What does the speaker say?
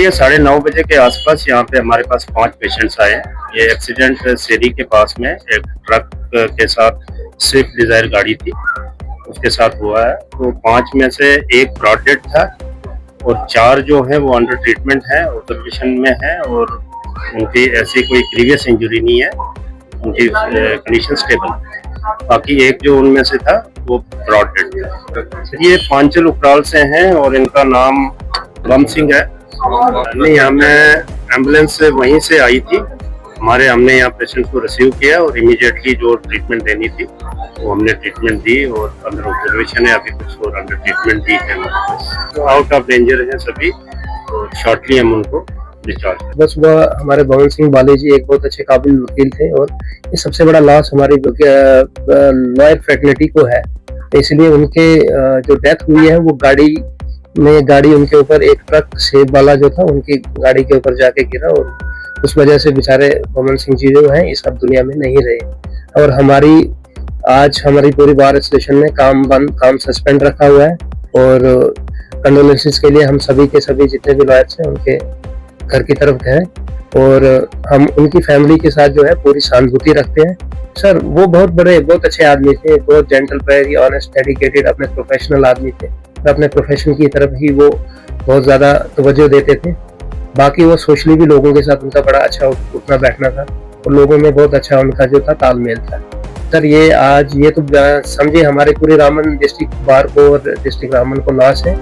ये 9:30 बजे के आसपास यहाँ पे हमारे पास 5 पेशेंट्स आए हैं। ये एक्सीडेंट सेरी के पास में एक ट्रक के साथ स्विफ्ट डिजायर गाड़ी थी, उसके साथ हुआ है। तो 5 में से एक ब्रॉड डेड था और 4 जो है वो अंडर ट्रीटमेंट है, ऑब्जर्वेशन में है और उनकी ऐसी कोई प्रीवियस इंजरी नहीं है, उनकी कंडीशन स्टेबल है। बाकी एक जो उनमें से था वो ब्रॉड डेड था। ये पांचल उपराल से हैं और इनका नाम बम सिंह है। नहीं, हमें एम्बुलेंस से वहीं से आई थी, हमने यहाँ पेशेंट को रिसीव किया और इमीडिएटली जो ट्रीटमेंट देनी थी वो हमने ट्रीटमेंट दी और अंडर ऑब्जर्वेशन है, अभी कुछ और अंडर ट्रीटमेंट दी है। तो आउट ऑफ डेंजर है सभी, तो शॉर्टली हम उनको डिस्चार्ज। बस वह हमारे भवन सिंह बाली जी एक बहुत अच्छे काबिल वकील थे और ये सबसे बड़ा लॉस हमारी लॉयर फ्रेटर्निटी को है। इसलिए उनके जो डेथ हुई है वो गाड़ी उनके ऊपर एक ट्रक सेब वाला जो था उनकी गाड़ी के ऊपर जाके गिरा और उस वजह से बेचारे भवन सिंह जी जो हैं इस अब दुनिया में नहीं रहे। और आज हमारी पूरी बार एसोसिएशन ने काम सस्पेंड रखा हुआ है और कंडोलेंसेस के लिए हम सभी के सभी जितने भी लॉयर्स हैं उनके घर की तरफ गए और हम उनकी फैमिली के साथ जो है पूरी सहानुभूति रखते हैं। सर वो बहुत अच्छे आदमी थे, बहुत जेंटल, वेरी ऑनेस्ट, डेडिकेटेड, अपने प्रोफेशनल आदमी थे। अपने प्रोफेशन की तरफ ही वो बहुत ज्यादा तवज्जो देते थे। बाकी वो सोशली भी लोगों के साथ उनका बड़ा अच्छा उठना बैठना था और लोगों में बहुत अच्छा उनका जो था तालमेल था। सर ये तो समझिए हमारे पूरे रामन डिस्ट्रिक्ट बार को और डिस्ट्रिक्ट रामन को लॉस है।